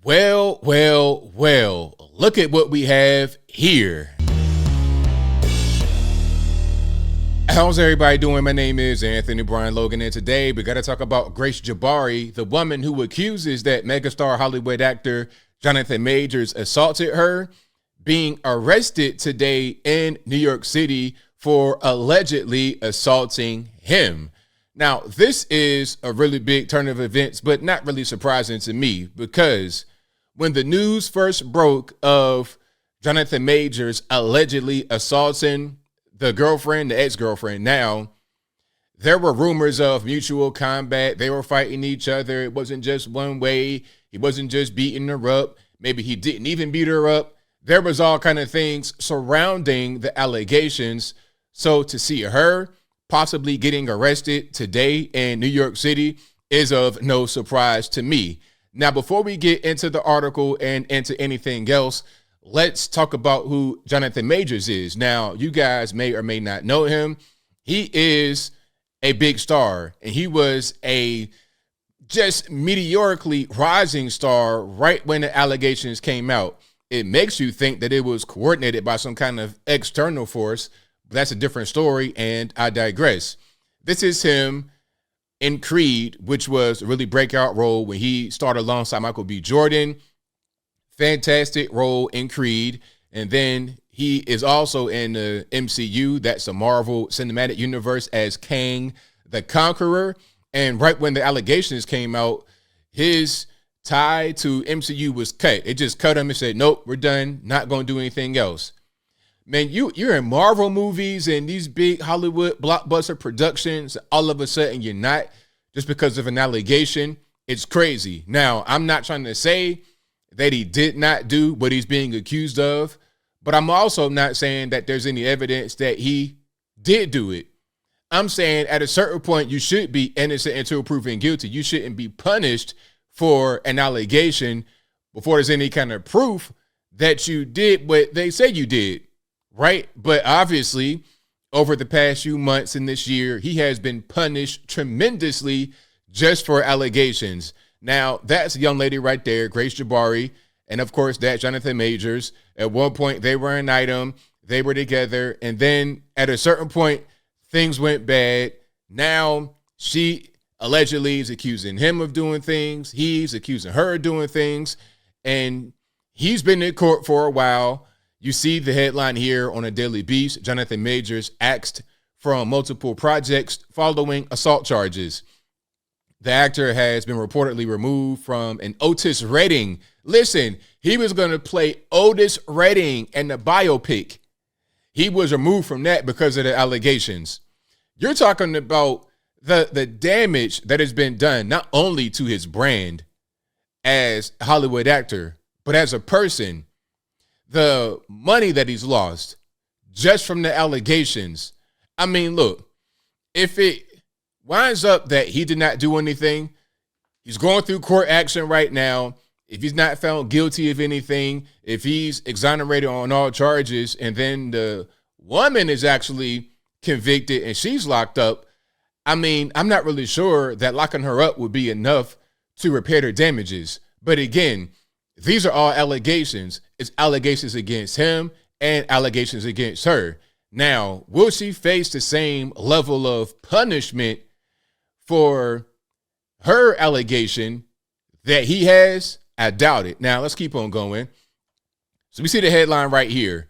Well, look at what we have here. How's everybody doing? My name is Anthony Brian Logan, and today we got to talk about Grace Jabari, the woman who accuses that megastar Hollywood actor Jonathan Majors assaulted her, being arrested today in New York City for allegedly assaulting him. Now, this is a really big turn of events, but not really surprising to me, because when the news first broke of Jonathan Majors allegedly assaulting the girlfriend, the ex-girlfriend now, there were rumors of mutual combat. They were fighting each other. It wasn't just one way. He wasn't just beating her up. Maybe he didn't even beat her up. There was all kind of things surrounding the allegations. So to see her possibly getting arrested today in New York City is of no surprise to me. Now, before we get into the article and into anything else, let's talk about who Jonathan Majors is. Now, you guys may or may not know him. He is a big star, and he was a just meteorically rising star right when the allegations came out. It makes you think that it was coordinated by some kind of external force, but that's a different story, and I digress. This is him in Creed, which was a really breakout role when he starred alongside Michael B. Jordan. Fantastic role in Creed. And then he is also in the MCU, that's a Marvel Cinematic Universe, as Kang the Conqueror. And right when the allegations came out, his tie to MCU was cut. It just cut him and said, nope, we're done. Not going to do anything else. Man, you're in Marvel movies and these big Hollywood blockbuster productions. All of a sudden you're not, just because of an allegation. It's crazy. Now, I'm not trying to say that he did not do what he's being accused of, but I'm also not saying that there's any evidence that he did do it. I'm saying at a certain point, you should be innocent until proven guilty. You shouldn't be punished for an allegation before there's any kind of proof that you did what they say you did. Right. But obviously, over the past few months and this year, he has been punished tremendously just for allegations. Now, that's a young lady right there, Grace Jabari. And of course, that's Jonathan Majors. At one point, they were an item. They were together. And then at a certain point, things went bad. Now, she allegedly is accusing him of doing things. He's accusing her of doing things. And he's been in court for a while. You see the headline here on a Daily Beast. Jonathan Majors axed from multiple projects following assault charges. The actor has been reportedly removed from an Otis Redding. Listen, he was going to play Otis Redding in the biopic. He was removed from that because of the allegations. You're talking about the damage that has been done, not only to his brand as a Hollywood actor, but as a person. The money that he's lost just from the allegations. I mean, look, if it winds up that he did not do anything, he's going through court action right now. If he's not found guilty of anything, if he's exonerated on all charges, and then the woman is actually convicted and she's locked up, I mean, I'm not really sure that locking her up would be enough to repair her damages. But again, these are all allegations. It's allegations against him and allegations against her. Now, will she face the same level of punishment for her allegation that he has? I doubt it. Now, let's keep on going. So we see the headline right here.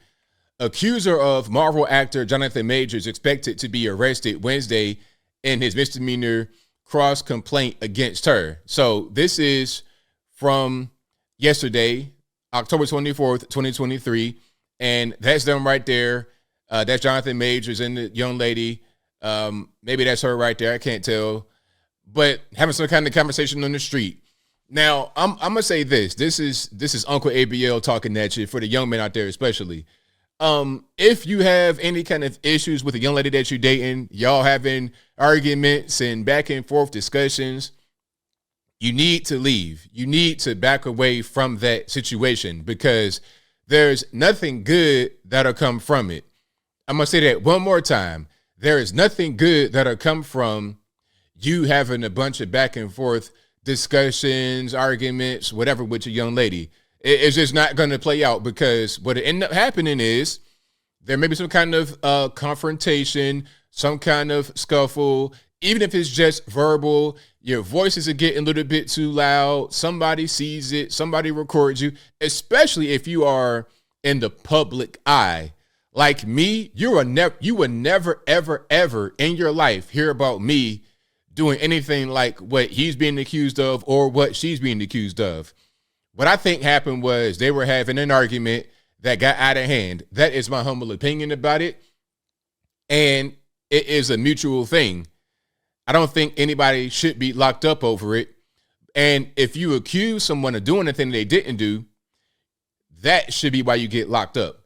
Accuser of Marvel actor Jonathan Majors expected to be arrested Wednesday in his misdemeanor cross complaint against her. So this is from yesterday, October 24th, 2023. And that's them right there. That's Jonathan Majors and the young lady. Maybe that's her right there. I can't tell. But having some kind of conversation on the street. Now, I'm going to say this. This is Uncle ABL talking at you, for the young men out there especially. If you have any kind of issues with a young lady that you're dating, y'all having arguments and back and forth discussions, you need to leave. You need to back away from that situation, because there's nothing good that'll come from it. I'm going to say that one more time. There is nothing good that'll come from you having a bunch of back and forth discussions, arguments, whatever with your young lady. It's just not going to play out, because what end up happening is there may be some kind of confrontation, some kind of scuffle, even if it's just verbal. Your voices are getting a little bit too loud. Somebody sees it. Somebody records you, especially if you are in the public eye. Like me, you would never, ever, ever in your life hear about me doing anything like what he's being accused of or what she's being accused of. What I think happened was they were having an argument that got out of hand. That is my humble opinion about it. And it is a mutual thing. I don't think anybody should be locked up over it. And if you accuse someone of doing a thing they didn't do, that should be why you get locked up.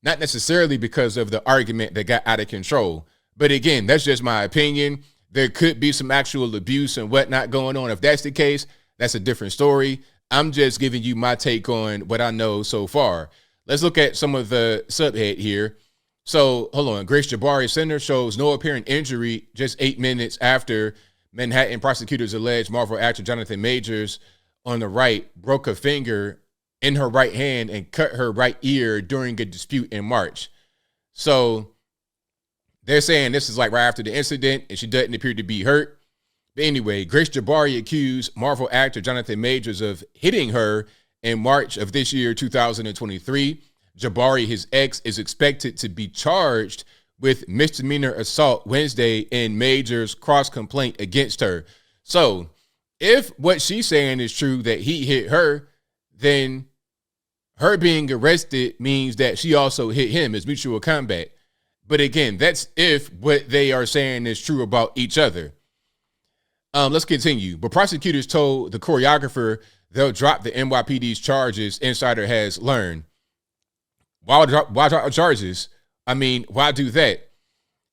Not necessarily because of the argument that got out of control. But again, that's just my opinion. There could be some actual abuse and whatnot going on. If that's the case, that's a different story. I'm just giving you my take on what I know so far. Let's look at some of the subhead here. So, hold on. Grace Jabari Center shows no apparent injury just 8 minutes after Manhattan prosecutors allege Marvel actor Jonathan Majors on the right broke a finger in her right hand and cut her right ear during a dispute in March. So, they're saying this is like right after the incident, and she doesn't appear to be hurt. But anyway, Grace Jabari accused Marvel actor Jonathan Majors of hitting her in March of this year, 2023. Jabari, his ex, is expected to be charged with misdemeanor assault Wednesday in Majors' cross-complaint against her. So, if what she's saying is true, that he hit her, then her being arrested means that she also hit him. It's mutual combat. But again, that's if what they are saying is true about each other. Let's continue. But prosecutors told the choreographer they'll drop the NYPD's charges, Insider has learned. Why drop charges? I mean, why do that?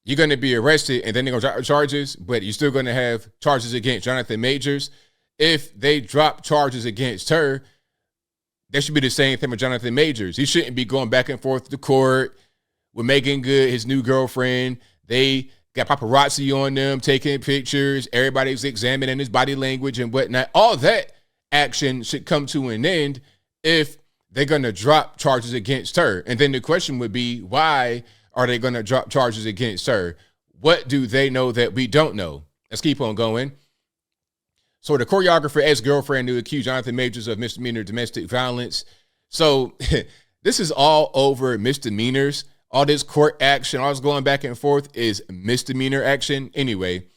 You're going to be arrested and then they're going to drop charges, but you're still going to have charges against Jonathan Majors. If they drop charges against her, that should be the same thing with Jonathan Majors. He shouldn't be going back and forth to court with Megan Good, his new girlfriend. They got paparazzi on them, taking pictures. Everybody's examining his body language and whatnot. All that action should come to an end if they're going to drop charges against her. And then the question would be, why are they going to drop charges against her? What do they know that we don't know? Let's keep on going. So the choreographer ex-girlfriend who accused Jonathan Majors of misdemeanor domestic violence. So this is all over misdemeanors. All this court action, all this going back and forth is misdemeanor action anyway.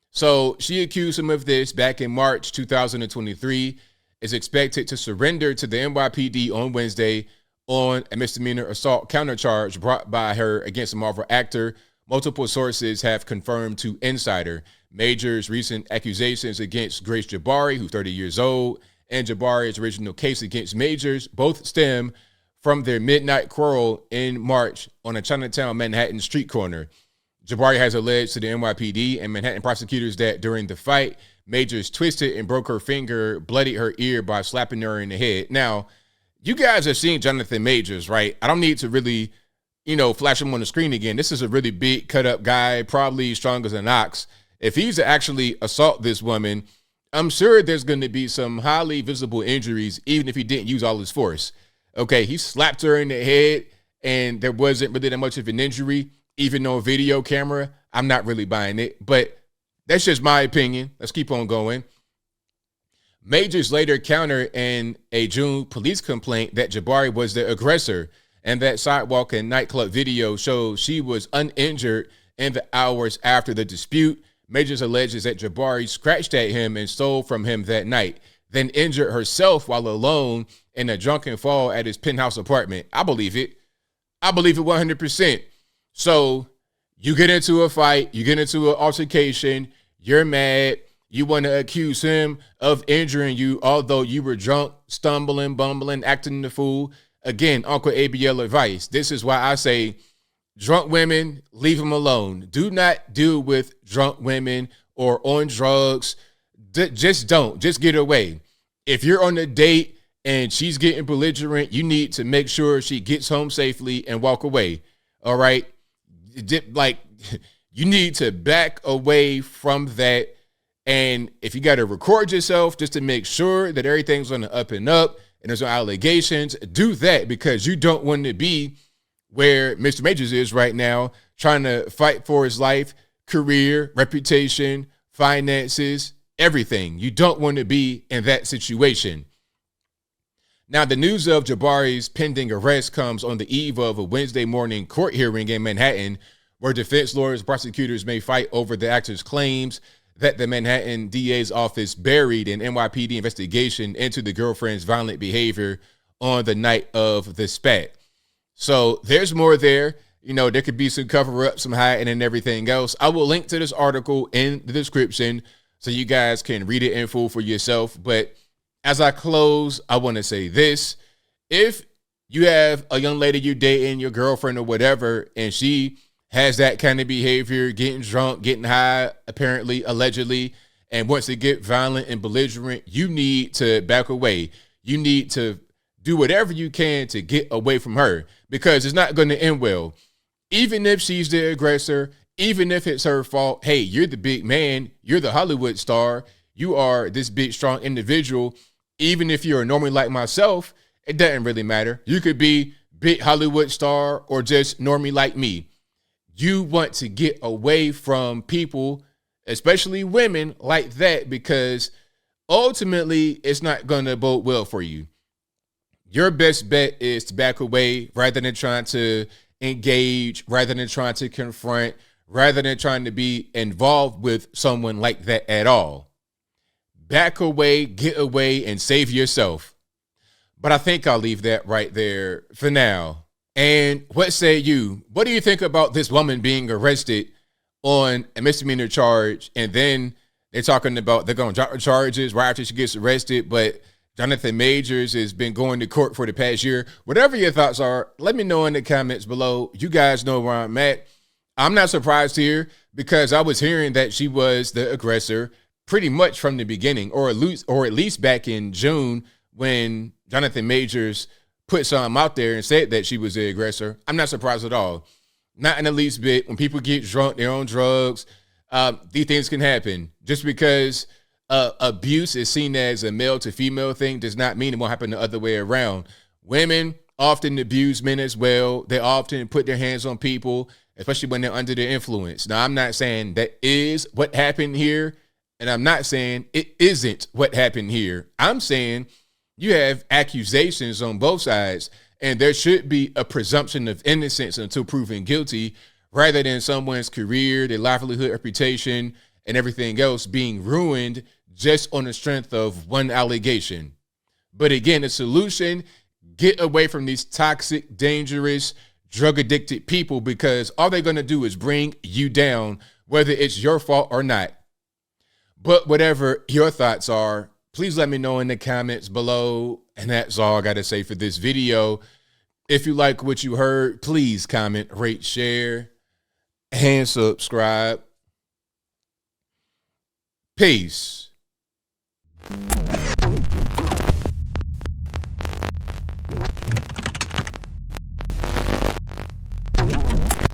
So she accused him of this back in March 2023, is expected to surrender to the NYPD on Wednesday on a misdemeanor assault countercharge brought by her against a Marvel actor. Multiple sources have confirmed to Insider Majors' recent accusations against Grace Jabari, who's 30 years old, and Jabari's original case against Majors both stem from their midnight quarrel in March on a Chinatown Manhattan street corner. Jabari has alleged to the NYPD and Manhattan prosecutors that during the fight, Majors twisted and broke her finger, bloodied her ear by slapping her in the head. Now, you guys have seen Jonathan Majors, right? I don't need to really, flash him on the screen again. This is a really big, cut-up guy, probably strong as an ox. If he's to actually assault this woman, I'm sure there's going to be some highly visible injuries, even if he didn't use all his force. Okay, he slapped her in the head, and there wasn't really that much of an injury, even on video camera. I'm not really buying it, but that's just my opinion. Let's keep on going. Majors later countered in a June police complaint that Jabari was the aggressor, and that sidewalk and nightclub video shows she was uninjured in the hours after the dispute. Majors alleges that Jabari scratched at him and stole from him that night, then injured herself while alone in a drunken fall at his penthouse apartment. I believe it. I believe it 100%. So you get into a fight, you get into an altercation, you're mad, you want to accuse him of injuring you, although you were drunk, stumbling, bumbling, acting the fool. Again, Uncle ABL advice. This is why I say drunk women, leave them alone. Do not deal with drunk women or on drugs. Just don't. Just get away. If you're on a date and she's getting belligerent, you need to make sure she gets home safely and walk away. All right? Like, you need to back away from that. And if you got to record yourself just to make sure that everything's on the up and up and there's no allegations, do that, because you don't want to be where Mr. Majors is right now, trying to fight for his life, career, reputation, finances, everything. You don't want to be in that situation. Now, the news of Jabari's pending arrest comes on the eve of a Wednesday morning court hearing in Manhattan, where defense lawyers and prosecutors may fight over the actor's claims that the Manhattan DA's office buried an NYPD investigation into the girlfriend's violent behavior on the night of the spat. So there's more there. You know, there could be some cover-up, some hiding, and everything else. I will link to this article in the description so you guys can read it in full for yourself. But as I close, I want to say this. If you have a young lady you're dating, your girlfriend or whatever, and she has that kind of behavior, getting drunk, getting high, apparently, allegedly, and wants to get violent and belligerent, you need to back away. You need to do whatever you can to get away from her, because it's not going to end well. Even if she's the aggressor, even if it's her fault, hey, you're the big man, you're the Hollywood star, you are this big, strong individual. Even if you're normally like myself, it doesn't really matter. You could be big Hollywood star or just normally like me. You want to get away from people, especially women like that, because ultimately it's not going to bode well for you. Your best bet is to back away rather than trying to engage, rather than trying to confront, rather than trying to be involved with someone like that at all. Back away, get away, and save yourself. But I think I'll leave that right there for now. And what say you? What do you think about this woman being arrested on a misdemeanor charge, and then they're talking about they're going to drop the charges right after she gets arrested, but Jonathan Majors has been going to court for the past year? Whatever your thoughts are, let me know in the comments below. You guys know where I'm at. I'm not surprised here, because I was hearing that she was the aggressor pretty much from the beginning, or at least back in June when Jonathan Majors put something out there and said that she was the aggressor. I'm not surprised at all. Not in the least bit. When people get drunk, they're on drugs, these things can happen. Just because abuse is seen as a male to female thing does not mean it won't happen the other way around. Women often abuse men as well. They often put their hands on people, especially when they're under their influence. Now, I'm not saying that is what happened here, and I'm not saying it isn't what happened here. I'm saying you have accusations on both sides, and there should be a presumption of innocence until proven guilty, rather than someone's career, their livelihood, reputation, and everything else being ruined just on the strength of one allegation. But again, the solution, get away from these toxic, dangerous, drug-addicted people, because all they're going to do is bring you down, whether it's your fault or not. But whatever your thoughts are, please let me know in the comments below. And that's all I got to say for this video. If you like what you heard, please comment, rate, share, and subscribe. Peace.